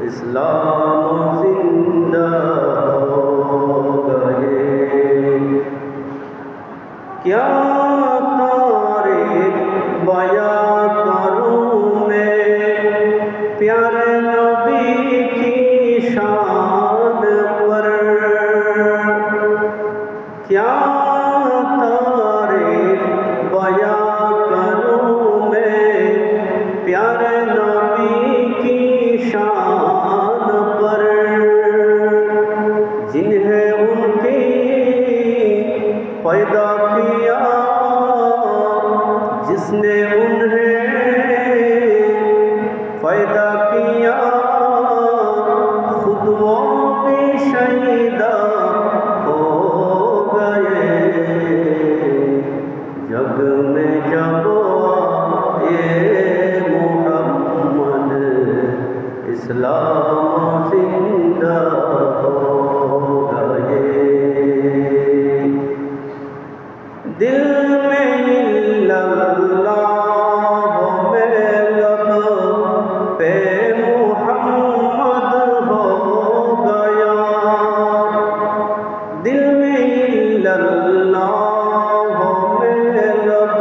इस्लाम जिंदा हो गए। क्या तारीफ बयां करूं मैं प्यारे नबी की शान पर, क्या तारीफ बयां करूं मैं प्यारे नबी की शान पर, जिन्हें उनकी पैदा किया, जिसने उन्हें पैदा किया, खुद वो भी शहीदा हो गए। जग में जब ये मोहम्मद इस्लाम जिंदा हो गए। दिल में इल्लल्लाह मेरे लब पे मोहम्मद हो गया। दिल में इल्लल्लाह मेरे लब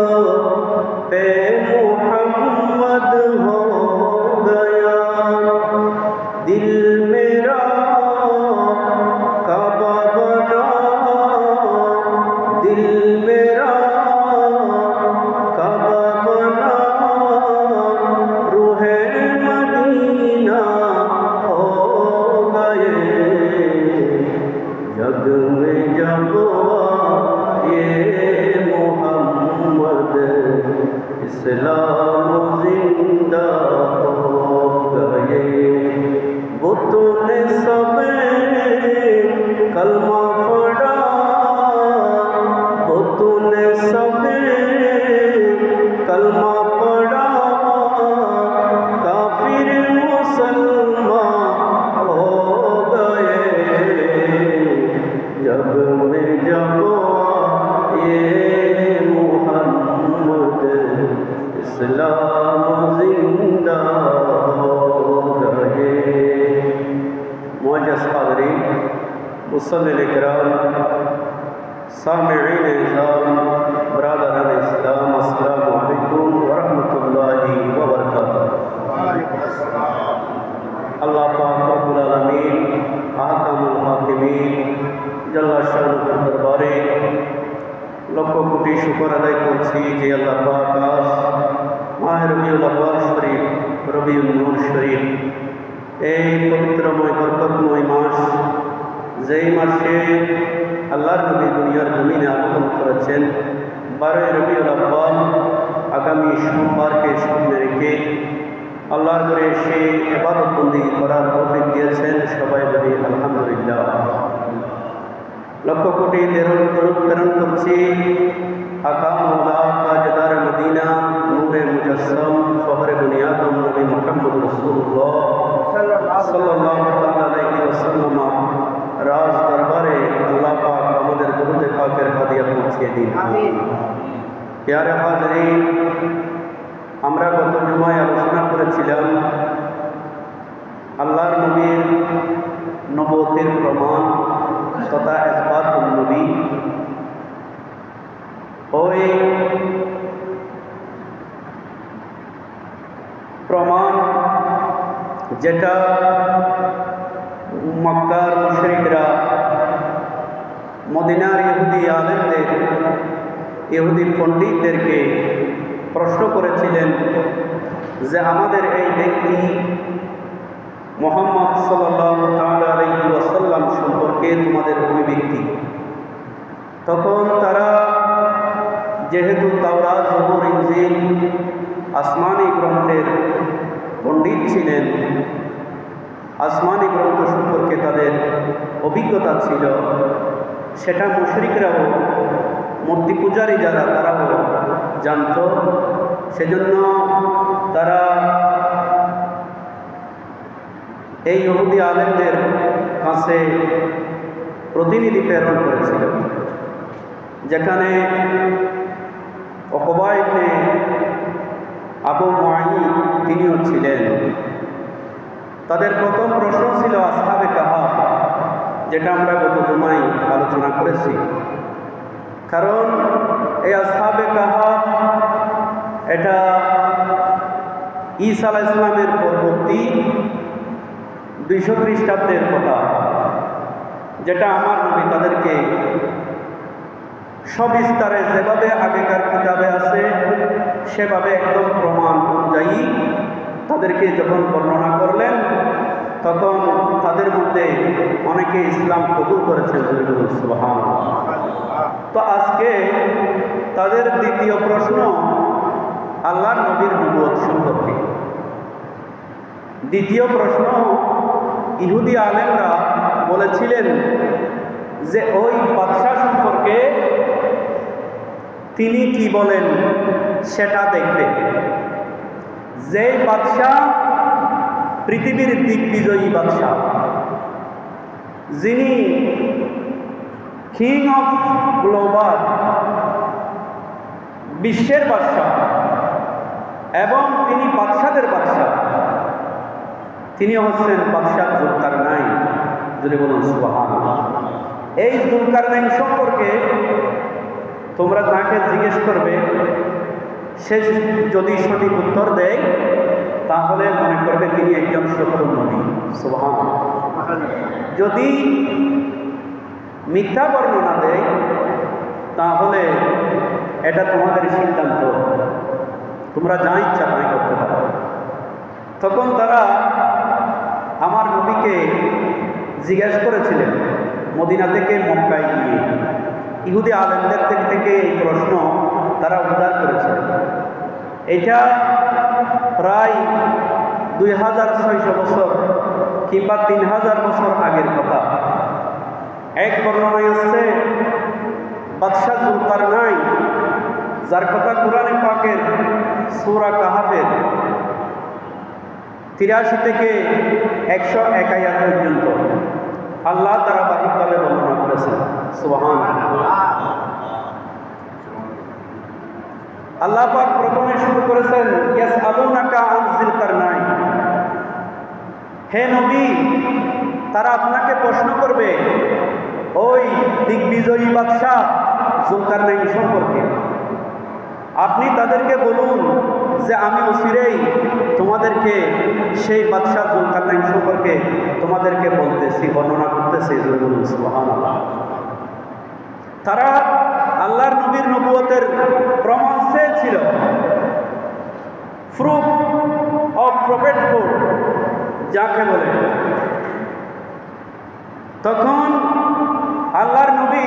पे मोहम्मद हो गया। दिल मेरा काबा बना, दिल मेरा काबा बना, रूहे मदीना हो गए। जग में जब ये मोहम्मद इस्लाम जिंदा हो गए। बुतों ने सब कलमा पढ़ा, बुतों ने सब कलमा पढ़ा, काफिर मुसलमान हो गए। जग में जब ये मोहम्मद इस्लाम जिंदा हो गए। मुअज़्ज़ज़ हाज़रीन, मुसल्लिन किराम, सामिईन इज़ाम, बरादरान इस्लाम, अस्सलामु अलैकुम व रहमतुल्लाहि व बरकातुहू। अल्लाह पाक रब्बुल आलमीन आकामुल हाकिमीन जल्ला शानुहु दरबारे लक्ष कोटी शुक्र आदाय करছি যে আল্লাহ পাক আজ মাহে রবিউল আউয়াল শরীফ, রবিউল নূর শরীফ, এই পবিত্রময় বরকতময় মাস, যেই মাসে আল্লাহর নবী দুনিয়ার জমিনে আগমন করেছেন 12 রবিউল আউয়াল, আগামী সোমবারকে সামনে রেখে আল্লাহর ঘরে এসে ইবাদত বন্দেগী করার তৌফিক দিয়েছেন। সবাই বলি আলহামদুলিল্লাহ। লক্ষ কোটি দরুদ প্রেরণ করছি আকা মওলা তাজদার মদিনা নূরে মুজাসসাম ফখরে বুনিয়াদম নবী মুহাম্মদ রাসূলুল্লাহ সাল্লাল্লাহু আলাইহি ওয়াসাল্লাম রাজ দরবারে আল্লাহ পাক আমাদের দরুদে পাকের হাদিয়া পৌঁছিয়ে দিন, আমিন। প্যারে হাজরিন, আমরা গত জুমায় আলোচনা করেছিলাম আল্লাহর নবীর নবুয়তের প্রমাণ তথা ইসবাতুন নবী। ওই প্রমাণ যেটা মক্কার মুশরিকরা মদিনার ইহুদি আলেমদের, ইহুদি পণ্ডিতদেরকে প্রশ্ন করেছিলেন যে আমাদের এই ব্যক্তি মুহাম্মদ সাল্লাল্লাহু তাআলা আলাইহি ওয়াসাল্লাম সম্পর্কে তোমাদের অভিব্যক্তি। তখন তারা যেহেতু তাওরাত, জবুর, ইনজিল আসমানি গ্রন্থের পণ্ডিত ছিলেন, আসমানি গ্রন্থ সম্পর্কে তাদের অভিজ্ঞতা ছিল, সেটা মুশরিকরাও, মূর্তি পূজারী যারা, তারাও জানত। সেজন্য তারা এই ইহুদি আলেমদের কাছে প্রতিনিধি প্রেরণ করেছিল, যেখানে উকবা ইবনে আবু মুআইদ তিনিও ছিলেন। তাদের প্রথম প্রশ্ন ছিল আসহাবে কাহাফ, যেটা আমরা গত জুমায় আলোচনা করেছি। কারণ এই আসহাবে কাহাফ এটা ঈসা আলাইহিস সালামের পরবর্তী 200 খ্রিস্টাব্দের কথা, যেটা আমার নবী তাদেরকে সবিস্তারে যেভাবে আগেকার কিতাবে আছে সেভাবে একদম প্রমাণ অনুযায়ী তাদেরকে যখন বর্ণনা করলেন, তখন তাদের মধ্যে অনেকে ইসলাম কবুল করেছেন। সুবহানাল্লাহ। তো আজকে তাদের দ্বিতীয় প্রশ্ন আল্লাহর নবীর নবুয়ত সম্পর্কে। দ্বিতীয় প্রশ্ন, ইহুদি আলেমরা বলেছিলেন যে ওই বাদশাহ সম্পর্কে তিনি কি বলেন সেটা দেখবে। যে বাদশাহ পৃথিবীর দিগ্বিজয়ী বাদশাহ, যিনি কিং অফ গ্লোবাল, বিশ্বের বাদশাহ, এবং তিনি বাদশাদের বাদশাহ, তিনি হচ্ছেন বাদশাহ যুলকারনাইন। যদি বলুন সুবহানাল্লাহ। এই যুলকারনাইন সম্পর্কে তোমরা তাকে জিজ্ঞেস করবে, সে যদি সঠিক উত্তর দেয় তাহলে মনে করবে তিনি একজন সত্য নবী। সুবহানাল্লাহ। যদি মিথ্যা বর্ণনা দেয় তাহলে এটা তোমাদের সিদ্ধান্ত, তোমরা যা ইচ্ছা তাই করতে পারো। তখন তারা আমার নবীকে জিজ্ঞাসা করেছিলেন মদিনা থেকে মক্কায় গিয়ে। ইহুদি আলেমদের থেকে এই প্রশ্ন তারা উদ্ধার করেছিলেন। এটা প্রায় 2600 বছর কিংবা 3000 বছর আগের কথা। এক বর্ণনায় আসছে বাদশাহ যুলকারনাইন, যার কথা কুরআনে পাকের সূরা কাহাফের 83 থেকে 101 আয়াত পর্যন্ত আল্লাহ ধারাবাহিকভাবে বর্ণনা করেছেন। সুবহানাল্লাহ। আল্লাহ পাক প্রথমে শুরু করেছেন ইয়াসআলুনাকা আন যুলকারনাইন, হে নবী তারা আপনাকে প্রশ্ন করবে ওই দিগ্বিজয়ী বাদশাহ যুলকারনাইন সম্পর্কে। আপনি তাদেরকে বলুন যে আমি অচিরেই তোমাদেরকে সেই বাদশাহ যুলকারনাইন সম্পর্কে তোমাদেরকে বলতেছি, বর্ণনা করতেছি। সুবহানাল্লাহ। তারা আল্লাহর নবীর নবুয়তের প্রমাণ চেয়েছিল, প্রুফ অফ প্রফেটহুড যাকে বলে। তখন আল্লাহর নবী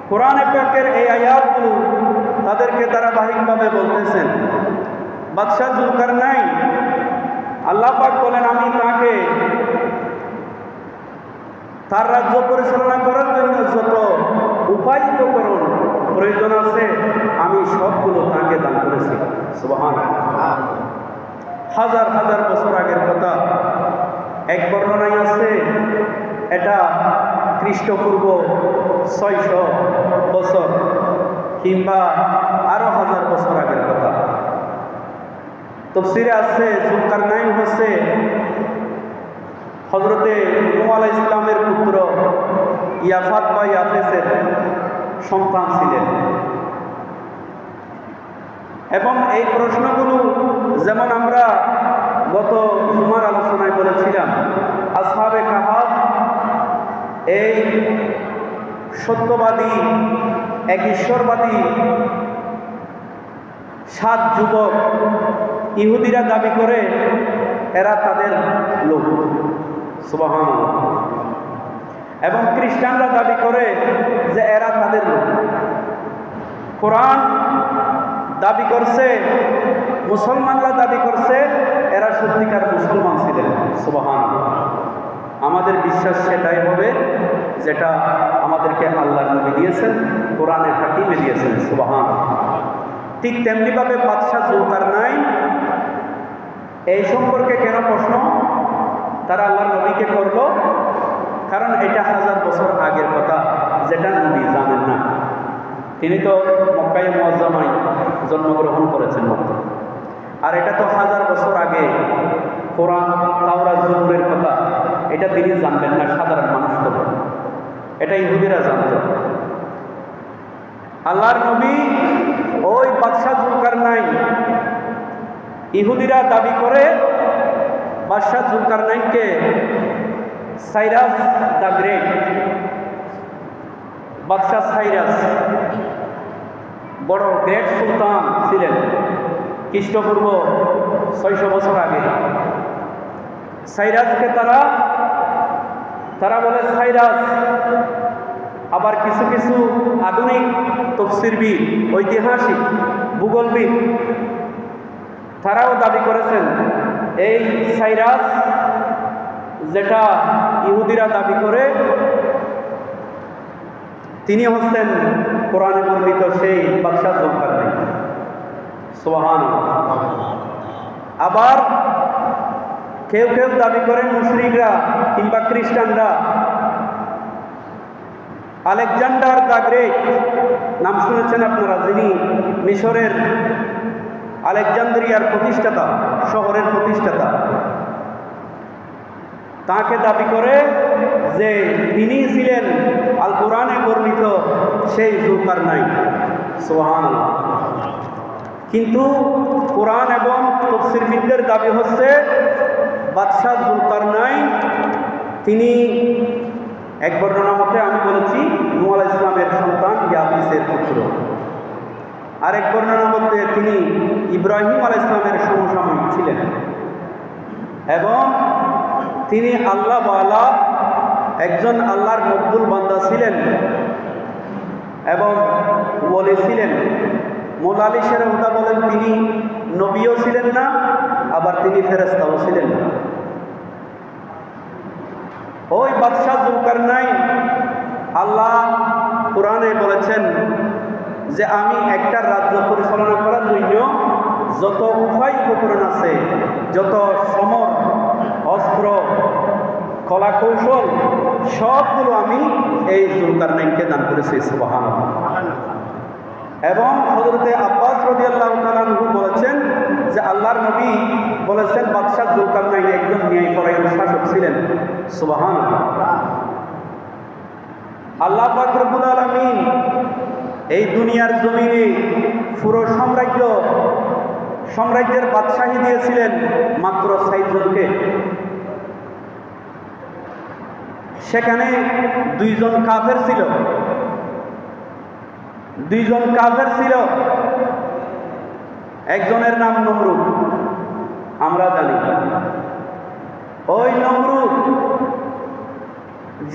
কোরআনে পাকের এই আয়াতগুলো তাদেরকে ধারাবাহিকভাবে বলতেছেন। বাদশাহ যুলকারনাইন, আল্লাহ পাক বলেন আমি তাকে তার রাজ্য পরিচালনা করার জন্য যত উপায় উপকরণ প্রয়োজন আছে আমি সবগুলো তাকে দান করেছি। সুবহানাল্লাহ। হাজার হাজার বছর আগের কথা। এক বর্ণনায় আছে এটা খ্রিস্টপূর্ব 600 বছর কিংবা আরো হাজার বছর আগের কথা। তাফসীরে আছে যুলকারনাইন হচ্ছে হযরতে নূহ আলাইহিস সালামের পুত্র ইয়াফাত বা ইয়াফেসের সন্তান ছিলেন। এবং এই প্রশ্নগুলো যেমন আমরা গত জুমার আলোচনায় বলেছিলাম, আসহাবে কাহাফ এই সত্যবাদী এক ঈশ্বরবাদী 7 যুবক, ইহুদিরা দাবি করে এরা তাদের লোক। সুবহানাল্লাহ। এবং খ্রিস্টানরা দাবি করে যে এরা তাদের লোক। কোরআন দাবি করছে, মুসলমানরা দাবি করছে এরা সত্যিকার মুসলমান ছিলেন। সুবহানাল্লাহ। আমাদের বিশ্বাস সেটাই হবে যেটা আমাদেরকে আল্লাহর নবী দিয়েছেন, কোরআনে হাকিমে দিয়েছেন। সুবহানাল্লাহ। ঠিক তেমনিভাবে বাদশাহ যুলকারনাইন এই সম্পর্কে কেন প্রশ্ন তারা আল্লাহর নবীকে করল? কারণ এটা হাজার বছর আগের কথা, যেটা নবী জানেন না। তিনি তো মক্কায়ে মুআজ্জামায় জন্মগ্রহণ করেছেন মাত্র, আর এটা তো হাজার বছর আগে কোরআন, তাওরাত, জবুরের কথা এটা তিনি জানবেন না, সাধারণ মানুষ হল, এটা ইহুদিরা জানত। আল্লাহর নবী ওই বাদশাহ জুলকারনাইন, ইহুদিরা দাবি করে বাদশাহ জুলকারনাইনকে সাইরাস দ্য গ্রেট, বাদশাহ সাইরাস বড় গ্রেট সুলতান ছিলেন খ্রিস্টপূর্ব 600 বছর আগে। সাইরাসকে তারা বলে সাইরাস। আবার কিছু কিছু আধুনিক তফসিরবিদ, ঐতিহাসিক, ভূগোলবিদ তারাও দাবি করেছেন এই সাইরাস, যেটা ইহুদিরা দাবি করে, তিনি হচ্ছেন কোরআনে বর্ণিত সেই বাদশাহ জুলকারনাইন। সুবহানাল্লাহ। আবার কেউ কেউ দাবি করেন মুশরিকরা কিংবা খ্রিস্টানরা, আলেকজান্ডার দ্য গ্রেট নাম শুনেছেন আপনারা, যিনি মিশরের আলেকজান্দ্রিয়ার প্রতিষ্ঠাতা, শহরের প্রতিষ্ঠাতা, তাকে দাবি করে যে তিনি ছিলেন আল কোরআনে বর্ণিত সেই জুলকারনাইন। সুবহানাল্লাহ। কিন্তু কোরআন এবং তাফসীরবিদদের দাবি হচ্ছে বাদশাহ জুলকারনাইন তিনি এক বর্ণনা মতে, আমি বলেছি, নূহ আলাইহিস সালামের সন্তান ইয়াফিসের পুত্র। আরেক বর্ণনা মতে তিনি ইব্রাহিম আলাইহিস সালামের সমসাময়িক ছিলেন এবং তিনি আল্লাহ ওয়ালা একজন আল্লাহর মকবুল বান্দা ছিলেন এবং ওলি ছিলেন। মৌলা আলী শেরহুদা বলেন তিনি নবীও ছিলেন না, আবার তিনি ফেরেশতাও ছিলেন না। ওই বাদশাহ জুলকারনাইন, আল্লাহ কোরআনে বলেছেন যে আমি একটা রাজ্য পরিচালনা করার জন্য যত উপায় উপকরণ আছে, যত সমর, অস্ত্র, কলা কৌশল, সবগুলো আমি এই জুলকারনাইনকে দান করেছি। সুবহানাল্লাহ। এবং হযরতে আব্বাস রাদিয়াল্লাহু তাআলা আনহু বলেছেন যে আল্লাহর নবী বলেছেন বাদশাহ জুলকারনাইন একজন ন্যায়পরায়ণ শাসক ছিলেন। সুবহানাল্লাহ। আল্লাহ পাক রব্বুল আলামিন এই দুনিয়ার জমিনে পুরো সাম্রাজ্যের বাদশাহী দিয়েছিলেন মাত্র ৬০ জনকে। সেখানে দুইজন কাফের ছিল, একজনের নাম নমরুদ, আমরা জানি। ওই নমরুদ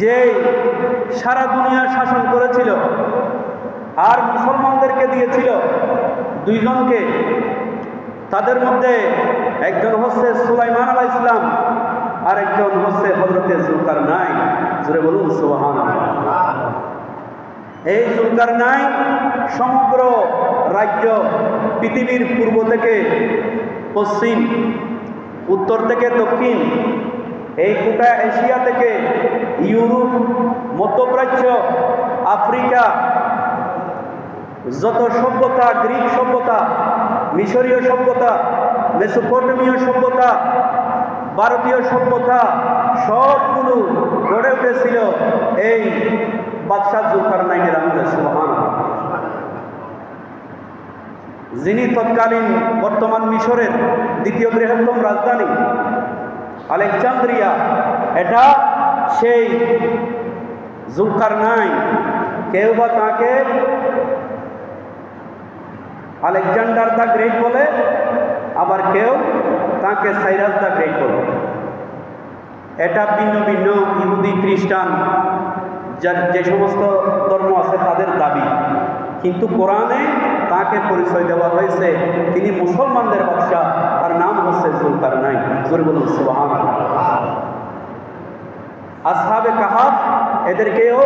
যে সারা দুনিয়া শাসন করেছিল আর মুসলমানদেরকে দিয়েছিল দুইজনকে, তাদের মধ্যে একজন হচ্ছে সুলাইমান আলাইহিস সালাম আর একজন হচ্ছে হযরতে জুলকারনাইন। জোরে বলুন সুবহানাল্লাহ। এই জুলকারনাইন সমগ্র রাজ্য, পৃথিবীর পূর্ব থেকে পশ্চিম, উত্তর থেকে দক্ষিণ, এই গোটা এশিয়া থেকে ইউরোপ, মধ্যপ্রাচ্য, আফ্রিকা, যত সভ্যতা, গ্রিক সভ্যতা, মিশরীয় সভ্যতা, মেসোপটেমীয় সভ্যতা, ভারতীয় সভ্যতা, সবগুলো গড়ে উঠেছিল এই বাদশাহ জুলকারনাইনের আমলে। সুবহানাল্লাহ। যিনি তৎকালীন বর্তমান মিশরের দ্বিতীয় বৃহত্তম রাজধানী আলেকজান্দ্রিয়া, এটা সেই জুলকারনাইন। কেউ বা তাকে আলেকজান্ডার দ্য গ্রেট বলে, আবার কেউ তাকে সাইরাস দ্য গ্রেট বলে। এটা ভিন্ন ভিন্ন ইহুদি, খ্রিস্টান, যে সমস্ত ধর্ম আছে তাদের দাবি, কিন্তু কোরআনে তাকে পরিচয় দেওয়া হয়েছে তিনি মুসলমানদের বাদশাহ, তার নাম হচ্ছে জুলকারনাইন। জোরে বলুন সুবহানাল্লাহ। আসহাবে কাহাফ, এদেরকেও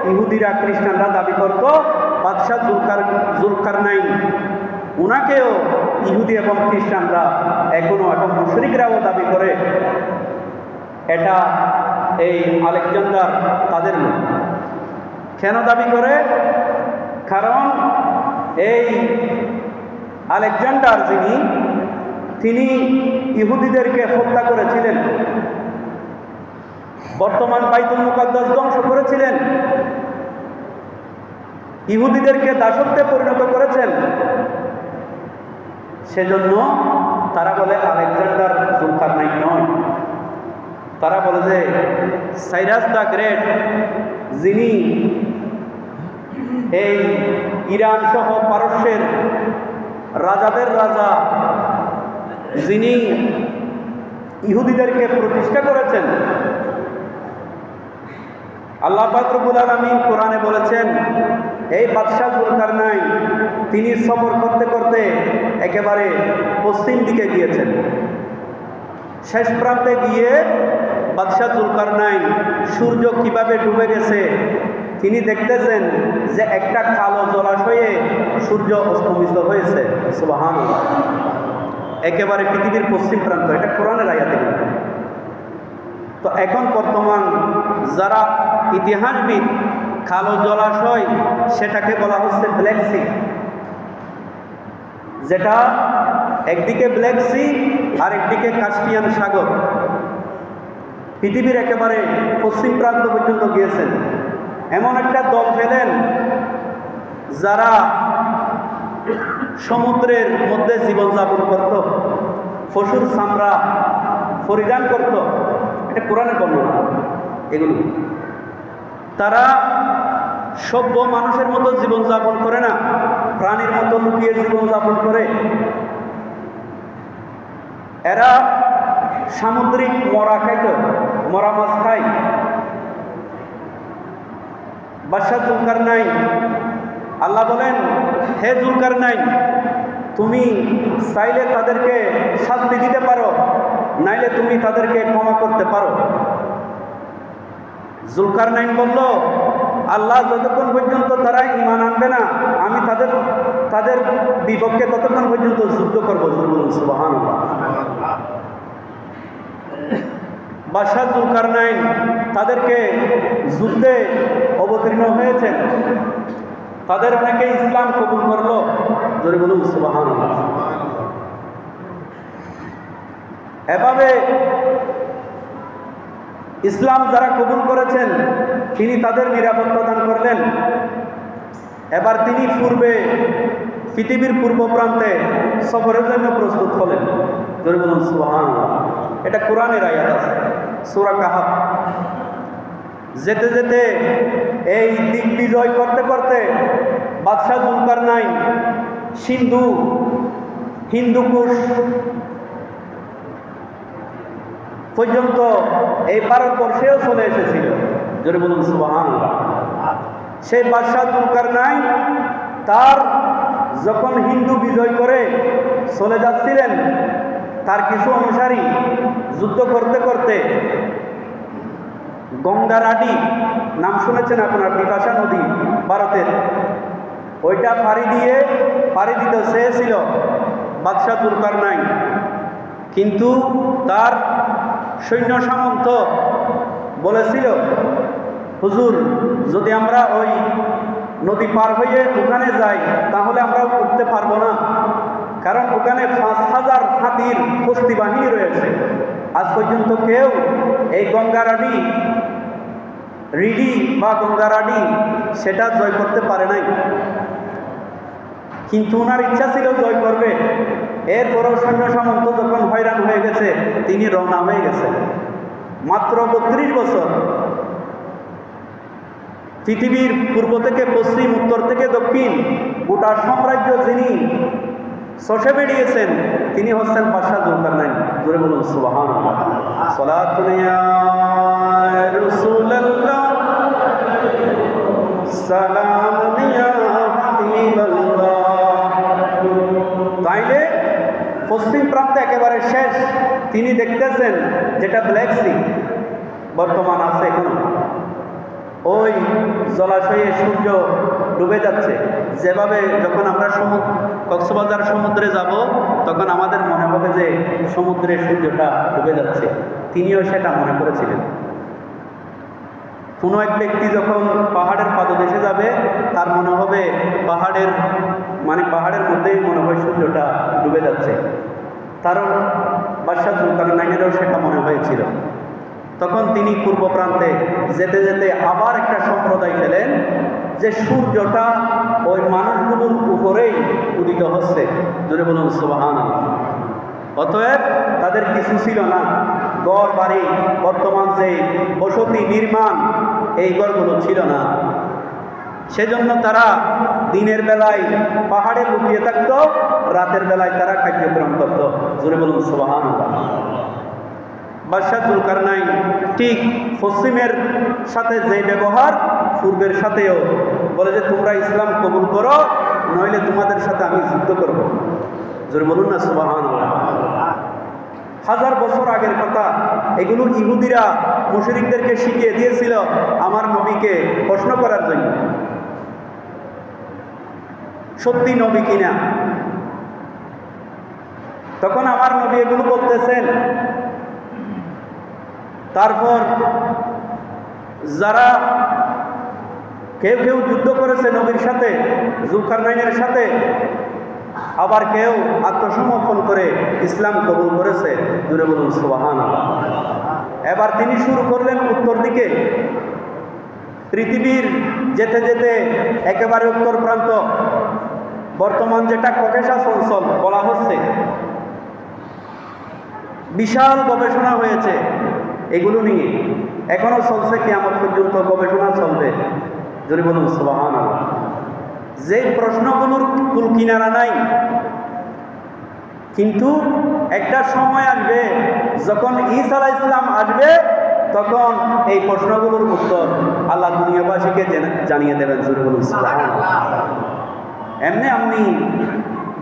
ইহুদিরা, খ্রিস্টানরা দাবি করত বাদশাহ জুলকারনাইন, উনাকেও ইহুদি এবং খ্রিস্টানরা এখনো এবং মুশরিকরাও দাবি করে এটা এই আলেকজান্ডার তাদের লোক। কেন দাবি করে? কারণ এই আলেকজান্ডার যিনি তিনি ইহুদিদেরকে হত্যা করেছিলেন, বর্তমান বাইতুল মুকাদ্দাস ধ্বংস করেছিলেন, ইহুদিদেরকে দাসত্বে পরিণত করেছেন। সেজন্য তারা বলে আলেকজান্ডার জুলকারনাইন নয়, তারা বলে যে সাইরাস দ্য গ্রেট, যিনি এই ইরান সহ পারস্যের রাজাদের রাজা, যিনি ইহুদিদেরকে প্রতিষ্ঠা করেছেন। আল্লাহ পাক রব্বুল আলামিন কোরআনে বলেছেন, এই বাদশাহ জুলকারনাইন তিনি সফর করতে করতে একেবারে পশ্চিম দিকে গিয়েছেন। শেষ প্রান্তে গিয়ে বাদশাহ জুলকারনাইন সূর্য কিভাবে ডুবে গেছে তিনি দেখতেছেন যে একটা কালো জলাশয়ে সূর্য অস্তমিত হয়েছে। সুবহানাল্লাহ। একেবারে পৃথিবীর পশ্চিম প্রান্ত, এটা কোরআনের আয়াতে। তো এখন বর্তমান যারা ইতিহাসবিদ, কালো জলাশয় সেটাকে বলা হচ্ছে ব্ল্যাক সি, যেটা একদিকে ব্ল্যাক সি আর একদিকে কাস্পিয়ান সাগর। পৃথিবীর একেবারে পশ্চিম প্রান্ত পর্যন্ত গিয়েছেন। এমন একটা দল পেলেন যারা সমুদ্রের মধ্যে জীবনযাপন করত, পশুর চামড়া পরিধান করত। এটা কোরআনের বর্ণনা। এগুলো তারা সভ্য মানুষের মতো জীবনযাপন করে না, প্রাণীর মতো লুকিয়ে জীবনযাপন করে। এরা সামুদ্রিক মরা খাইত, মরা মাছ খায়। বাদশাহ জুলকারনাইন, আল্লাহ বলেন, হে জুলকারনাইন, তুমি চাইলে তাদেরকে শাস্তি দিতে পারো, নাইলে তুমি তাদেরকে ক্ষমা করতে পারো। জুলকারনাইন বলল, আল্লাহ যতক্ষণ পর্যন্ত তারা ঈমান আনবে না, আমি তাদের বিপক্ষে ততক্ষণ পর্যন্ত যুদ্ধ করবো। সুবহানাল্লাহ। বাদশাহ জুলকারনাইন তাদেরকে যুদ্ধে অবতীর্ণ হয়েছেন। তাদের অনেকে ইসলাম কবুল করল। জোরে বলুন সুবহানাল্লাহ। এভাবে ইসলাম যারা কবুল করেছেন তিনি তাদের নিরাপত্তা দান করলেন। এবার তিনি পৃথিবীর পূর্ব প্রান্তে সফরের জন্য প্রস্তুত হলেন। জোরে বলুন সুবহানাল্লাহ। এটা কোরআনের আয়াত আছে, সূরা কাহাফ। যেতে যেতে এই দিগ্বিজয় করতে করতে বাদশাহ জুলকারনাইন হিন্দুকুশ পর্যন্ত এই ভারতবর্ষেও চলে এসেছিল। জোরে বলুন সুবহানাল্লাহ। সেই বাদশাহ জুলকারনাইন তার যখন হিন্দু বিজয় করে চলে যাচ্ছিলেন, তার কিছু অনুসারী যুদ্ধ করতে করতে গঙ্গারাডি নাম শুনেছেন আপনার, বিপাশা নদী ভারতের, ওইটা পাড়ি দিতে চেয়েছিল বাদশাহ জুলকারনাইন। কিন্তু তার সৈন্য সামন্ত বলেছিল, হুজুর, যদি আমরা ওই নদী পার হয়ে ওখানে যাই তাহলে আমরা উঠতে পারবো না, কারণ ওখানে ৫,০০০ হাতির কুস্তি বাহিনী রয়েছে। আজ পর্যন্ত কেউ এই গঙ্গারাডি সেটা জয় করতে পারে নাই। কিন্তু ওনার ইচ্ছা ছিল জয় করবে। এরপরও সৈন্য সামন্ত যখন হয়রান হয়ে গেছে তিনি রওনা হয়ে গেছেন। মাত্র ৩২ বছর পৃথিবীর পূর্ব থেকে পশ্চিম, উত্তর থেকে দক্ষিণ গোটা সাম্রাজ্য যিনি চষে বেরিয়েছেন তিনি হচ্ছেন বাদশাহ জুলকারনাইন। জোরে বলুন সুবহানাল্লাহ। সালাতুন ইয়া রাসূলুল্লাহ, সালামুন ইয়া হাবিবাল্লাহ। তাইলে পশ্চিম প্রান্তে একেবারে শেষ তিনি দেখতেছেন যেটা ব্ল্যাক সি বর্তমান আছে এখনো। ওই জলাশয়ে সূর্য ডুবে যাচ্ছে। যেভাবে যখন আমরা কক্সবাজার সমুদ্রে যাব তখন আমাদের মনে হবে যে সমুদ্রে সূর্যটা ডুবে যাচ্ছে, তিনিও সেটা মনে করেছিলেন। কোনো এক ব্যক্তি যখন পাহাড়ের পাদদেশে যাবে তার মনে হবে পাহাড়ের মধ্যেই মনে হয় সূর্যটা ডুবে যাচ্ছে। কারণ বাদশাহ জুলকারনাইনেরও সেটা মনে হয়েছিল। তখন তিনি পূর্ব প্রান্তে যেতে যেতে আবার একটা সম্প্রদায় পেলেন যে সূর্যটা ওই মানুষগুলোর উপরেই উদিত হচ্ছে। জোরে বলুন সুবহানাল্লাহ। অতএব তাদের কিছু ছিল না, ঘর বাড়ি, বর্তমান যে বসতি নির্মাণ, এই ঘরগুলো ছিল না। সেজন্য তারা দিনের বেলায় পাহাড়ে লুকিয়ে থাকত, রাতের বেলায় তারা কার্যক্রম করত। জোরে বলুন সুবহানাল্লাহ। বাদশাহ জুলকারনাইন ঠিক পশ্চিমের সাথে যে ব্যবহার, পূর্বের সাথেও বলে যে তোমরা ইসলাম কবুল করো, নইলে তোমাদের সাথে আমি যুদ্ধ করব। জোরে বলুন না সুবহানাল্লাহ। 1000 বছর আগের কথা এগুলো ইহুদিরা মুশরিকদেরকে শিখিয়ে দিয়েছিল আমার নবীকে প্রশ্ন করার জন্য, সত্যি নবী কিনা। তখন আমার নবী এগুলো বলতেছেন। তারপর যারা কেউ কেউ যুদ্ধ করেছে নবীর সাথে, জুলকারনাইনের সাথে, আবার কেউ আত্মসমর্পণ করে ইসলাম কবুল করেছে। জোরে বলুন সুবহানাল্লাহ। এবার তিনি শুরু করলেন উত্তর দিকে, পৃথিবীর যেতে যেতে একেবারে উত্তর প্রান্ত, বর্তমান যেটা ককেশাস অঞ্চল বলা হচ্ছে, বিশাল গবেষণা হয়েছে এগুলো নিয়ে, এখনো চলছে, কিয়ামত পর্যন্ত গবেষণা চলবে। জোরে বলুন সুবহানাল্লাহ। যে প্রশ্নগুলোর কুল কিনারা নাই, কিন্তু একটা সময় আসবে যখন ঈসা আলাইহিস সালাম আসবে, তখন এই প্রশ্নগুলোর উত্তর আল্লাহ দুনিয়াবাসীকে জানিয়ে দেবেন। জোরে বলুন সুবহানাল্লাহ। এমনি আপনি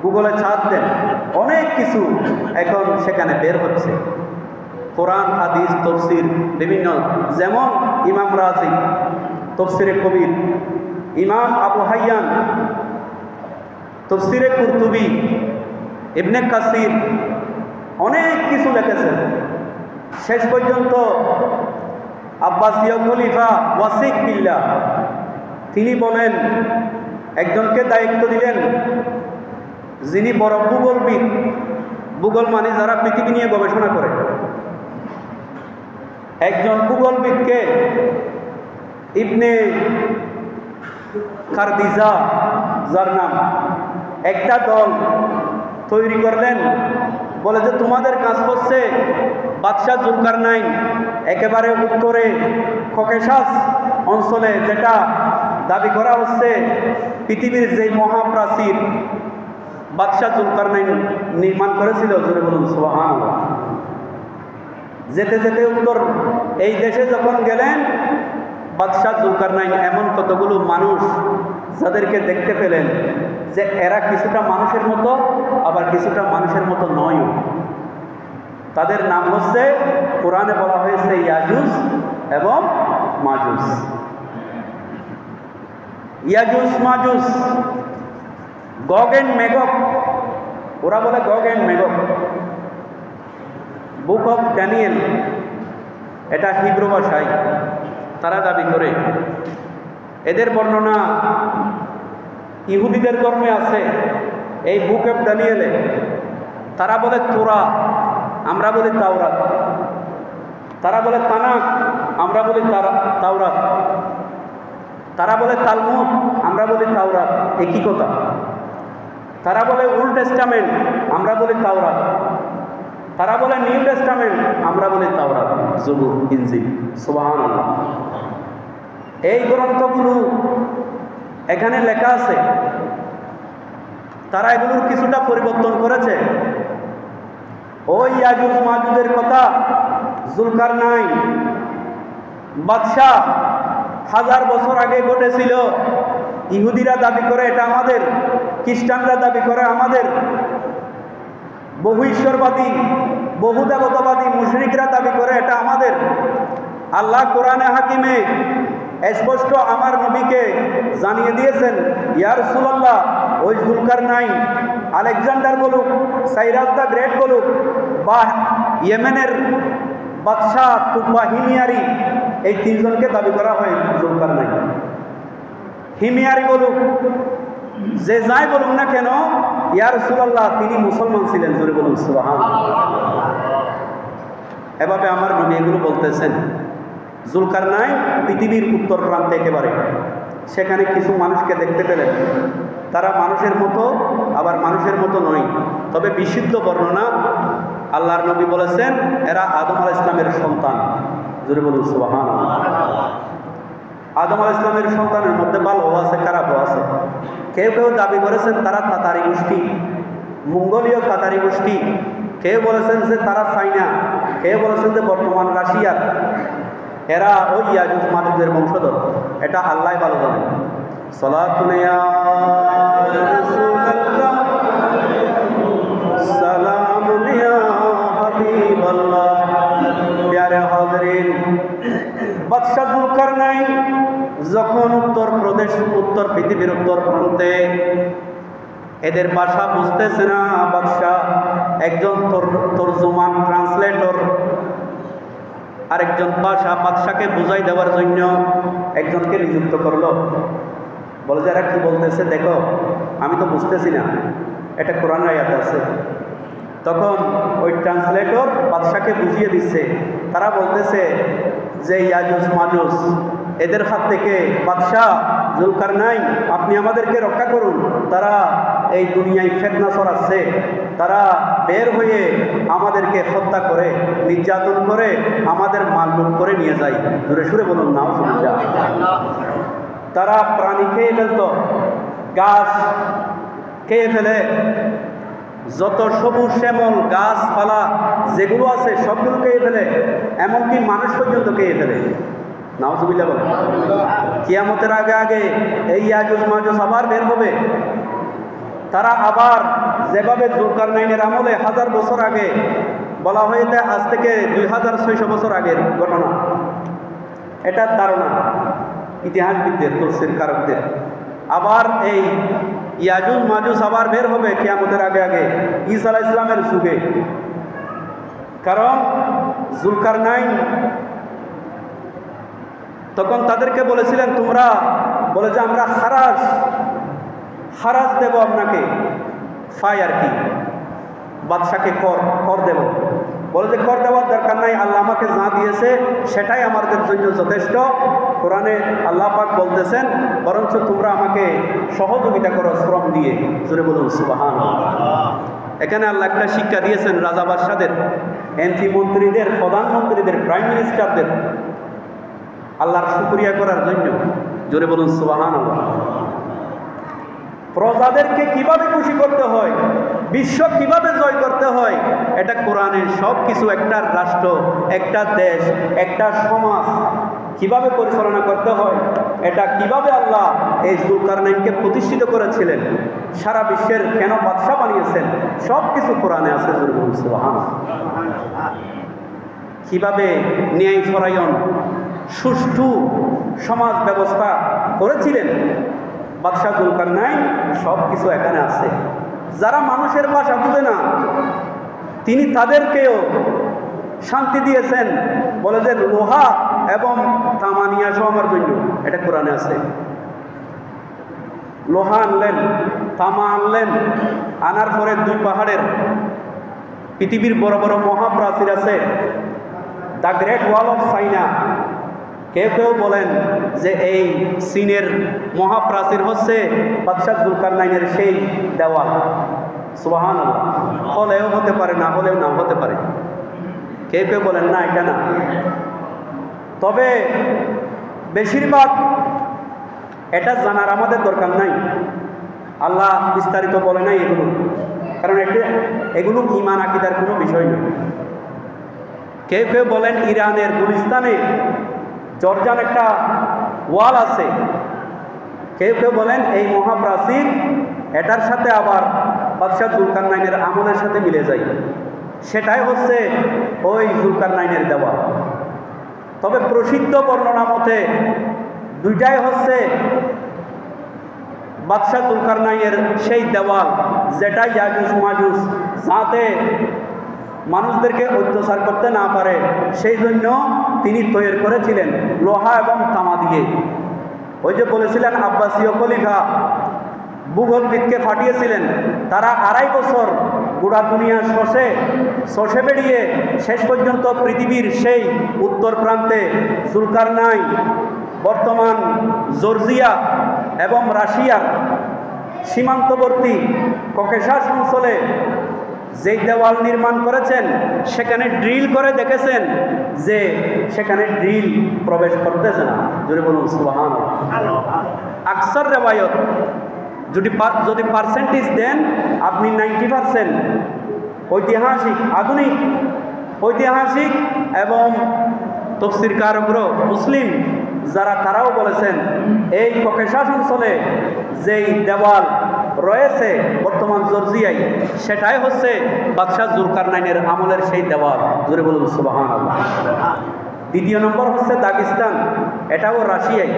গুগলে সার্চ দেন, অনেক কিছু এখন সেখানে বের হচ্ছে, কোরআন, হাদিস, তফসির বিভিন্ন, যেমন ইমাম রাজি তফসিরে কবির, ইমাম আবু হাইয়ান তফসিরে কুরতুবি, ইবনে কাসির অনেক কিছু লিখেছেন। শেষ পর্যন্ত আব্বাসীয় খলিফা ওয়াসিক বিল্লাহ তিনি বলেন, একজনকে দায়িত্ব দিলেন যিনি বড় ভূগোলবিদ, ভূগোল মানে যারা পৃথিবী নিয়ে গবেষণা করে, একজন ভূগোলবিদকে ইবনে খারদিজা যার নাম, একটা দল তৈরি করলেন। বলে যে তোমাদের কাজ হচ্ছে বাদশাহ জুলকারনাইন একেবারে উত্তরে ককেশাস অঞ্চলে, যেটা দাবি করা হচ্ছে পৃথিবীর যে মহাপ্রাচীর বাদশাহ জুলকারনাইন নির্মাণ করেছিল। জোরে বলুন সুবহানাল্লাহ। যেতে যেতে উত্তর এই দেশে যখন গেলেন, বাদশাহ জুলকারনাইন এমন কতগুলো মানুষ যাদেরকে দেখতে পেলেন যে এরা কিছুটা মানুষের মতো, আবার কিছুটা মানুষের মতো নয়ও। তাদের নাম হচ্ছে, কোরআনে বলা হয়েছে ইয়াজুজ এবং মাজুজ। ইয়াজুজ মাজুজ, গগ এন্ড মেগগ, ওরা বলে Gog and Magog. Book of Daniel, এটা হিব্রু ভাষায় তারা দাবি করে। এদের বর্ণনা ইহুদিদের ধর্মে আছে। এই বুক অফ ড্যানিয়েলে তারা বলে তোরা, আমরা বলি তাওরাত। তারা বলে তানাক, আমরা বলি তাওরাত। তারা বলে তালমুদ, আমরা বলি তাওরাত, একই কথা। তারা বলে ওল্ড টেস্টামেন্ট, আমরা বলি তাওরাত। তারা বলে নিউ টেস্টামেন্ট, আমরা বলি তাওরাত, জবুর, ইনজিল। সুবহানাল্লাহ। এই গ্রন্থগুলো এখানে লেখা আছে। তারা এগুলোর কিছুটা পরিবর্তন করেছে। ওই ইয়াজুজ মাজুজের কথা জুলকারনাইন বাদশাহ 1000 বছর আগে ঘটেছিল। ইহুদিরা দাবি করে এটা আমাদের, খ্রিস্টানরা দাবি করে আমাদের, বহু ঈশ্বরবাদী, বহু দেবতাবাদী মুশরিকরা দাবি করে এটা আমাদের। আল্লাহ কোরআনে হাকিমে স্পষ্ট আমার নবীকে জানিয়ে দিয়েছেন, ইয়া রাসূলুল্লাহ, ওই জুলকারনাইন, আলেকজান্ডার বলুক, সাইরাস দ্য গ্রেট বলুক, বা ইয়েমেনের বাদশাহ তুবা হিমিয়ারি, এই তিনজনকে দাবি করা হয় জুলকারনাইন। হিমিয়ারি বলুক, যে যাই বলুক না কেন, ইয়া রাসূলুল্লাহ তিনি মুসলমান ছিলেন, জোরে বলুন সুবহানাল্লাহ। এভাবে আমার নবী এগুলো বলতেছেন। জুলকারনাইন পৃথিবীর উত্তর প্রান্তে একেবারে, সেখানে কিছু মানুষকে দেখতে পেলেন, তারা মানুষের মতো আবার মানুষের মতো নয়, তবে বিশুদ্ধ বর্ণনা আল্লাহর নবী বলেছেন এরা আদম আলাইহিস সালামের সন্তান, জোরে বলুন সুবহানাল্লাহ। আদম আলাইহিস সালামের সন্তানের মধ্যে ভালোও আছে, খারাপও আছে। কেউ কেউ দাবি করেছেন তারা তাতারি গোষ্ঠী, মঙ্গোলীয় তাতারি গোষ্ঠী, কেউ বলেছেন যে তারা চাইনা, কেউ বলেছেন যে বর্তমান রাশিয়ার, এরা ওই ইয়াজুজ মাজুজের বংশধর। এটা আল্লাহ ভালো জানেন। সালাতুন ইয়া রাসূলুল্লাহ সালামুন ইয়া হাবিবাল্লাহ। প্যারে হাজরিন, বাদশাহ জুলকারনাইন যখন উত্তর পৃথিবীর উত্তর প্রান্তে, এদের ভাষা বুঝতেছে না বাদশাহ, একজন তর্জমান ট্রান্সলেটর আরেকজন বাদশাকে বুঝাই দেওয়ার জন্য একজনকে নিযুক্ত করলো। বলে যে এরা কি বলতেছে দেখো, আমি তো বুঝতেছি না, এটা কোরআন আয়াত আছে। তখন ওই ট্রান্সলেটর বাদশাকে বুঝিয়ে দিচ্ছে, তারা বলতেছে যে ইয়াজুজ মাজুজ এদের হাত থেকে বাদশাহ জুলকারনাইন আপনি আমাদেরকে রক্ষা করুন, তারা এই দুনিয়ায় ফিতনা ছড়াচ্ছে, তারা বের হয়ে আমাদেরকে হত্যা করে নির্যাতন করে আমাদের মাল লুট করে নিয়ে যায়। জোরে সুরে বলুন নাউজুবিল্লাহ। তারা প্রাণী খেয়ে ফেলত, গাছ খেয়ে ফেলে, যত সবুজ শ্যামল গাছপালা যেগুলো আছে সবগুলো খেয়ে ফেলে, এমনকি মানুষ পর্যন্ত খেয়ে ফেলে। নাউজুবিল্লাহ বলেন। কিয়ামতের আগে আগে এই ইয়াজুজ মাজুজ আবার বের হবে। তারা আবার যেভাবে জুলকারনাইনের আমলে 1000 বছর আগে বলা হয়েছে, আজ থেকে 2600 বছর আগের ঘটনা, এটার ধারণা ইতিহাসবিদদের, তফসির কারকদের। আবার এই ইয়াজুজ মাজুজ আবার বের হবে কিয়ামতের আগে আগে ঈসা আলাইহিস সালামের যুগে। কারণ জুলকারনাইন তখন তাদেরকে বলেছিলেন, তোমরা বলে যে আমরা খারাজ দেব আপনাকে, ফাই আর কি, বাদশাকে কর দেব। বলে যে কর দেওয়ার দরকার নাই, আল্লাহ আমাকে যা দিয়েছে সেটাই আমাদের জন্য যথেষ্ট। কোরআনে আল্লাহ পাক বলতেছেন বরঞ্চ তোমরা আমাকে সহযোগিতা করো শ্রম দিয়ে। জোরে বলুন সুবহানাল্লাহ। এখানে আল্লাহ একটা শিক্ষা দিয়েছেন রাজা বাদশাদের, এমপি মন্ত্রীদের, প্রধানমন্ত্রীদের, প্রাইম মিনিস্টারদের আল্লাহর শুকরিয়া করার জন্য। জোরে বলুন সুবহানাল্লাহ। প্রজাদেরকে কিভাবে খুশি করতে হয়, বিশ্ব কিভাবে জয় করতে হয়, এটা কোরআনের সব কিছু। একটা রাষ্ট্র, একটা দেশ, একটা সমাজ কিভাবে পরিচালনা করতে হয়, এটা কিভাবে আল্লাহ এই জুলকারনাইনকে প্রতিষ্ঠিত করেছিলেন, সারা বিশ্বের কেন বাদশাহ বানিয়েছেন, সব কিছু কোরআনে আছে। জোরে বলুন সুবহানাল্লাহ। কিভাবে ন্যায় পরায়ণ সুষ্ঠু সমাজ ব্যবস্থা করেছিলেন বাদশাহ জুলকারনাইন, সব কিছু এখানে আছে। যারা মানুষের ভাষা বুঝে না তিনি তাদেরকেও শান্তি দিয়েছেন, বলে যে লোহা এবং তামা নিয়ে আসো আমার জন্য, এটা কোরআনে আছে। লোহা আনলেন, তামা আনলেন, আনার পরে 2 পাহাড়ের পৃথিবীর বড় বড় মহাপ্রাচীর আছে, দ্য গ্রেট ওয়াল অফ চাইনা। কেউ কেউ বলেন যে এই চীনের মহাপ্রাচীর হচ্ছে বাদশাহ জুলকারনাইনের সেই দেওয়াল। সুবহানাল্লাহ। হলেও হতে পারে, না হলেও না হতে পারে। কেউ কেউ বলেন না, এটা না। তবে বেশিরভাগ এটা জানার আমাদের দরকার নাই, আল্লাহ বিস্তারিত বলে নাই এগুলো, কারণ এগুলো ঈমান আকীদার কোনো বিষয় নয়। কেউ কেউ বলেন ইরানের গুলিস্তানে জর্জান একটা ওয়াল আছে, কেউ কেউ বলেন এই মহাপ্রাচীর এটার সাথে আবার বাদশাহ জুলকারনাইনের আমলের সাথে মিলে যায়, সেটাই হচ্ছে ওই জুলকারনাইনের দেওয়াল। তবে প্রসিদ্ধ বর্ণনা মতে দুইটাই হচ্ছে বাদশাহ জুলকারনাইনের সেই দেওয়াল যেটা ইয়াজুজ মাজুজ যাতে মানুষদেরকে অত্যাচার করতে না পারে সেই জন্য তিনি তৈরি করেছিলেন লোহা এবং তামা দিয়ে। ওই যে বলেছিলেন আব্বাসীয় খলিফা ভূগোলবিদকে পাঠিয়েছিলেন। তারা 2.5 বছর গোটা দুনিয়া শশে বেরিয়ে শেষ পর্যন্ত পৃথিবীর সেই উত্তর প্রান্তে জুলকারনাইন, বর্তমান জর্জিয়া এবং রাশিয়ার সীমান্তবর্তী ককেশাস অঞ্চলে যেই দেওয়াল নির্মাণ করেছেন, সেখানে ড্রিল করে দেখেছেন যে সেখানে ড্রিল প্রবেশ করতেছে না। যদি বলুন সুবহানাল্লাহ। আকসার রেওয়ায়ত যদি পার্সেন্টেজ দেন আপনি 90% ঐতিহাসিক, আধুনিক ঐতিহাসিক এবং তফসিরকারকরা মুসলিম যারা তারাও বলেছেন এই ককেশাস অঞ্চলে যেই দেওয়াল রয়েছে বর্তমান জর্জিয়ায়, সেটাই হচ্ছে বাদশাহ জুলকারনাইনের আমলের সেই দেওয়াল। জোরে বলুন সুবহানাল্লাহ। দ্বিতীয় নম্বর হচ্ছে দাগিস্তান, এটাও রাশিয়ায়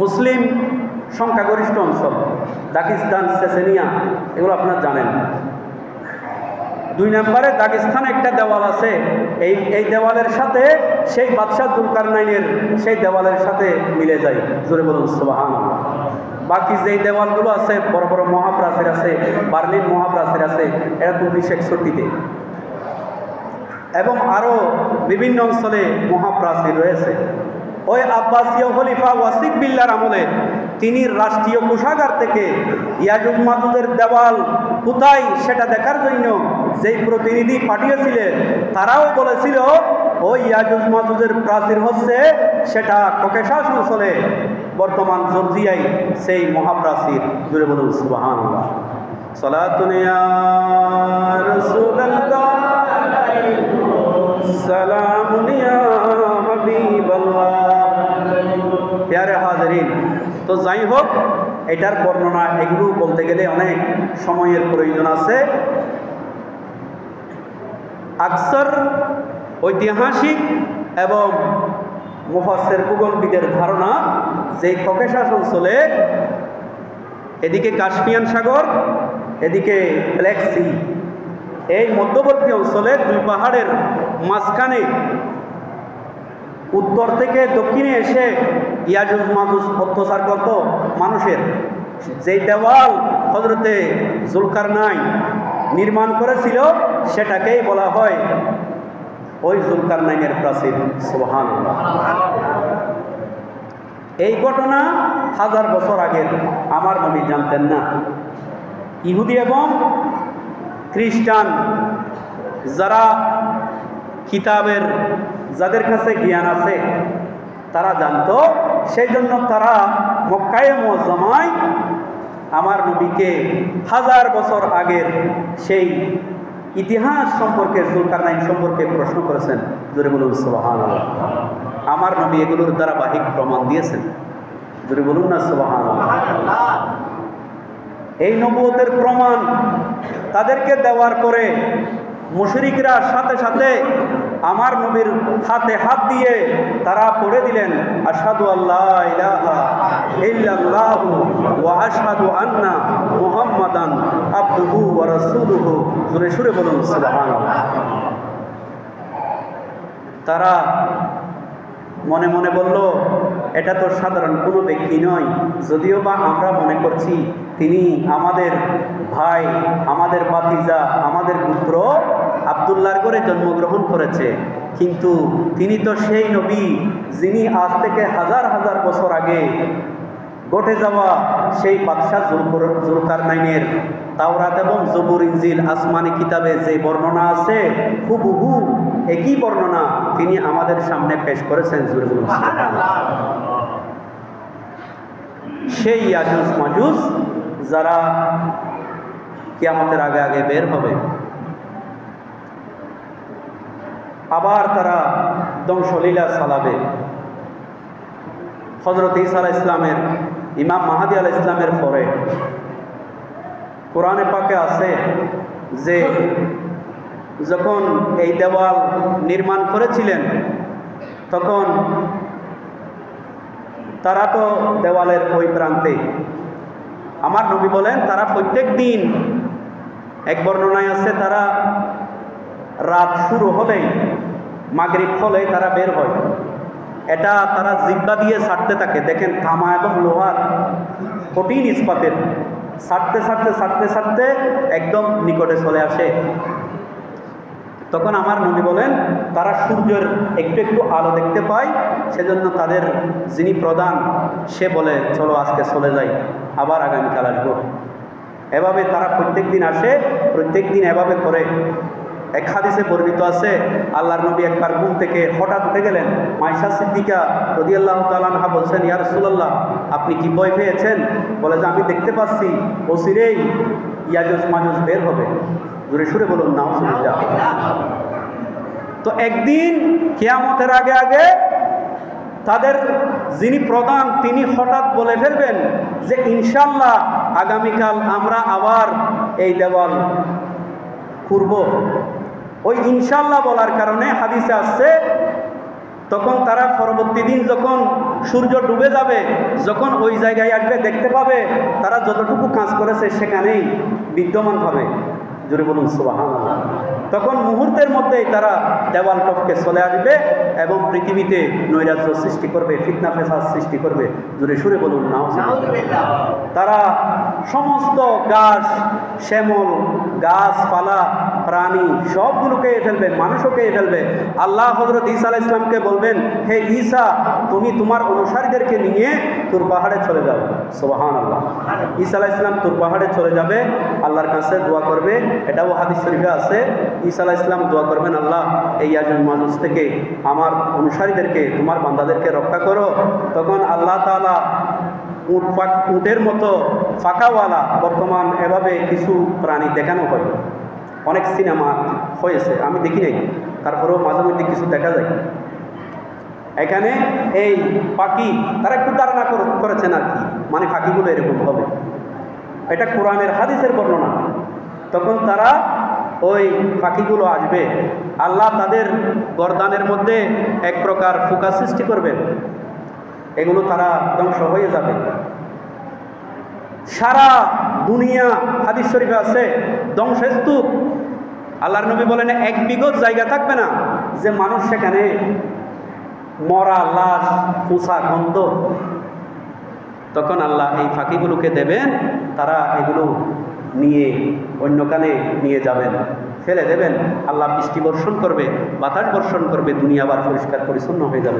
মুসলিম সংখ্যাগরিষ্ঠ অঞ্চল। দাগিস্তান, চেচেনিয়া এগুলো আপনারা জানেন। 2 নম্বরে দাগিস্তানে একটা দেওয়াল আছে, এই দেওয়ালের সাথে সেই বাদশাহ জুলকারনাইনের সেই দেওয়ালের সাথে মিলে যায়। জোরে বলুন সুবহানাল্লাহ। বাকি যেই দেওয়ালগুলো আছে বড় বড় মহাপ্রাচীর আছে, বার্লিন মহাপ্রাচীর আছে, এটা 1961-তে, এবং আরও বিভিন্ন অঞ্চলে মহাপ্রাচীর রয়েছে। ওই আব্বাসীয় খলিফা ওয়াসিক বিল্লাহর আমলে তিনি রাষ্ট্রীয় কোষাগার থেকে ইয়াজুজ মাজুজের দেওয়াল কোথায় সেটা দেখার জন্য যেই প্রতিনিধি পাঠিয়েছিলেন, তারাও বলেছিল ওই ইয়াজুজ মাজুজের প্রাচীর হচ্ছে সেটা ককেশাস অঞ্চলে বর্তমান জর্জিয়ায় সেই মহাপ্রাচীর। জুড়ে বলুন সুবহানাল্লাহ। সালাতুন ইয়া রাসূলুল্লাহ, সালামুন ইয়া হাবিবাল্লাহ। প্যারে হাজরিন, তো যাই হোক, এটার বর্ণনা এগুলো বলতে গেলে অনেক সময়ের প্রয়োজন আছে। আকসার ঐতিহাসিক এবং মুফাসসির ভূগোলবিদের ধারণা যে ককেশাস অঞ্চলে এদিকে কাস্পিয়ান সাগর, এদিকে ব্ল্যাক সি, এই মধ্যবর্তী অঞ্চলে 2 পাহাড়ের মাঝখানে উত্তর থেকে দক্ষিণে এসে ইয়াজুজ মাজুজ অত্যাচার করত মানুষের। যেই দেওয়াল হযরতে জুলকারনাইন নির্মাণ করেছিল সেটাকেই বলা হয় ওই জুলকারনাইনের প্রাচীর। সুবহানাল্লাহ। এই ঘটনা 1000 বছর আগের, আমার নবী জানতেন না। ইহুদি এবং খ্রিস্টান যারা কিতাবের, যাদের কাছে জ্ঞান আছে, তারা জানতো। সেই জন্য তারা মক্কায়ে মুআজ্জামায় আমার নবীকে 1000 বছর আগের সেই ইতিহাস সম্পর্কে, জুলকারনাইন সম্পর্কে প্রশ্ন করেছেন। জোরে বলুন সুবহানাল্লাহ। আমার নবী এগুলোর ধারাবাহিক প্রমাণ দিয়েছেন। জোরে বলুন না সুবহানাল্লাহ। এই নবুয়তের প্রমাণ তাদেরকে দেওয়ার পরে মুশরিকরা সাথে সাথে আমার নবীর হাতে হাত দিয়ে তারা পড়ে দিলেন আশহাদু আল্লা ইলাহা ইল্লাল্লাহু ওয়া আশহাদু আন্না মুহাম্মাদান আবদুহু ওয়া রাসূলুহু। জোরে সুরে বলুন সুবহানাল্লাহ। তারা মনে মনে বলল, এটা তো সাধারণ কোনো ব্যক্তি নয়, যদিও বা আমরা মনে করছি তিনি আমাদের ভাই, আমাদের ভাতিজা, আমাদের পুত্র আব্দুল্লাহর ঘরে জন্মগ্রহণ করেছে, কিন্তু তিনি তো সেই নবী যিনি আজ থেকে হাজার হাজার বছর আগে ঘটে যাওয়া সেই বাদশাহ জুলকারনাইনের তাওরাত এবং জবুর, ইনজিল, আসমানি কিতাবে যে বর্ণনা আছে হুবহু একই বর্ণনা তিনি আমাদের সামনে পেশ করেছেন। সেই ইয়াজুজ মাজুজ যারা কিয়ামতের আগে আগে বের হবে, আবার তারা ধ্বংসলীলা চালাবে। হযরত ঈসা আলাইহিস সালামের, ইমাম মাহদী আলাইহিস সালামের পরে কোরআনে পাকে আছে যে যখন এই দেওয়াল নির্মাণ করেছিলেন তখন তারা তো দেওয়ালের ওই প্রান্তে, আমার নবী বলেন তারা প্রত্যেক দিন, এক বর্ণনায় আছে তারা রাত শুরু হলেই, মাগরিব হলেই তারা বের হয়। এটা তারা জিব্বা দিয়ে ছাড়তে থাকে। দেখেন, তামা এবং লোহার কঠিন ইস্পাতের ছাড়তে ছাড়তে ছাড়তে ছাড়তে একদম নিকটে চলে আসে। তখন আমার নবী বলেন তারা সূর্যের একটু একটু আলো দেখতে পায়, সেজন্য তাদের যিনি প্রধান সে বলে চলো আজকে চলে যাই, আবার আগামীকাল আসবো। এভাবে তারা প্রত্যেক দিন আসে, প্রত্যেক দিন এভাবে করে। এক হাদিসে বর্ণিত আছে আল্লাহর নবী একবার ঘুম থেকে হঠাৎ উঠে গেলেন। মাইশা সিদ্দিকা রাদিয়াল্লাহু তাআলা আনহা বলছেন, ইয়া রাসূলুল্লাহ আপনি কি ভয় পেয়েছেন? বলে যে আমি দেখতে পাচ্ছি অচিরেই ইয়াজুজ মাজুজ বের হবে। জোরে সুরে বলুন নাউজুবিল্লাহ। তো একদিন কিয়ামতের আগে আগে তাদের যিনি প্রধান তিনি হঠাৎ বলে ফেলবেন যে ইনশাআল্লাহ আগামীকাল আমরা আবার এই দেওয়াল করব। ওই ইনশাআল্লাহ বলার কারণে হাদিসে আসছে তখন তারা পরবর্তী দিন যখন সূর্য ডুবে যাবে, যখন ওই জায়গায় আসবে দেখতে পাবে তারা যতটুকু কাজ করেছে সেখানেই বিদ্যমান হবে। জোরে বলুন সুবহানাল্লাহ। তখন মুহূর্তের মধ্যেই তারা দেওয়াল টপকে চলে আসবে এবং পৃথিবীতে নৈরাজ্য সৃষ্টি করবে, ফিতনা ফেসাদ সৃষ্টি করবে। জোরে সুরে বলুন নাউজুবিল্লাহ। তারা সমস্ত গাছ শ্যামল গাছপালা প্রাণী সবগুলোকে ফেলবে, মানুষও খেয়ে ফেলবে। আল্লাহ হযরত ঈসা আলাইহিস সালামকে বলবেন, হে ঈসা তুমি তোমার অনুসারীদেরকে নিয়ে তুর পাহাড়ে চলে যাও। সুবহানাল্লাহ। ঈসা আলাইহিস সালাম তুর পাহাড়ে চলে যাবে, আল্লাহর কাছে দোয়া করবে। এটাও হাদিস শরীফে আছে, ঈসা আলাইহিস সালাম দোয়া করবেন, আল্লাহ এই ইয়াজুজ মাজুজ থেকে আমার অনুসারীদেরকে তোমার বান্দাদেরকে রক্ষা করো। তখন আল্লাহ তাআলা উটের মতো ফাঁকাওয়ালা, বর্তমান এভাবে কিছু প্রাণী দেখানো হয়, অনেক সিনেমা হয়েছে, আমি দেখি নাই, তারপরেও মাঝে মধ্যে কিছু দেখা যায়। এখানে এই পাখি তারা একটু ধারণা করেছেন আর কি, মানে পাখিগুলো এরকম হবে, এটা কোরআনের হাদিসের বর্ণনা। তখন তারা ওই পাখিগুলো আসবে, আল্লাহ তাদের গর্দানের মধ্যে এক প্রকার ফোকা সৃষ্টি করবেন, এগুলো তারা ধ্বংস হয়ে যাবে। সারা দুনিয়া হাদিস শরীফে আছে ধ্বংসস্তূপ। আল্লাহর নবী বলেন এক বিঘত জায়গা থাকবে না যে মানুষ সেখানে মরা লাশ ফুসা গন্ধ। তখন আল্লাহ এই ফাঁকিগুলোকে দেবেন, তারা এগুলো নিয়ে অন্যখানে নিয়ে যাবেন, ফেলে দেবেন। আল্লাহ বৃষ্টি বর্ষণ করবে, বাতাস বর্ষণ করবে, দুনিয়া আবার পরিষ্কার পরিচ্ছন্ন হয়ে যাবে।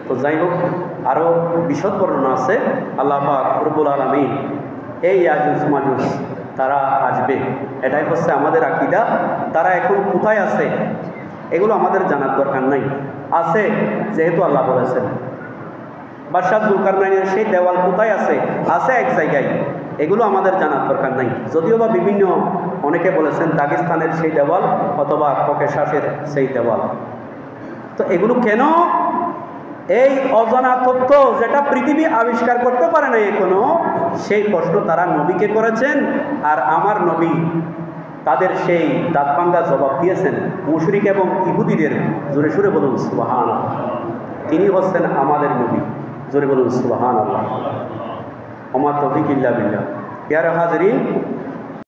তো যাই হোক, আরও বিশদ বর্ণনা আছে। আল্লাহ পাক রব্বুল আলামিন এই ইয়াজুজ মাজুজ তারা আসবে, এটাই হচ্ছে আমাদের আকীদা। তারা এখন কোথায় আছে এগুলো আমাদের জানার দরকার নাই, আছে যেহেতু আল্লাহ বলেছেন। বাদশাহ যুলকারনাইনের সেই দেওয়াল কোথায় আছে? আছে এক জায়গায়, এগুলো আমাদের জানার দরকার নাই। যদিও বা বিভিন্ন অনেকে বলেছেন দাগিস্তানের সেই দেওয়াল অথবা ককেশাসের সেই দেওয়াল। তো এগুলো কেন? এই অজানা তথ্য যেটা পৃথিবী আবিষ্কার করতে পারে না এখনো, সেই প্রশ্ন তারা নবীকে করেছেন। আর আমার নবী তাদের সেই দাঁতভাঙ্গা জবাব দিয়েছেন মুশরিক এবং ইহুদিদের। জোরে সুরে বলুন সুবহানাল্লাহ। তিনি হচ্ছেন আমাদের নবী। জোরে বলুন সুবহানাল্লাহ। ওমা তৌফিক ইল্লা বিল্লাহ। প্যারা হাজরিন,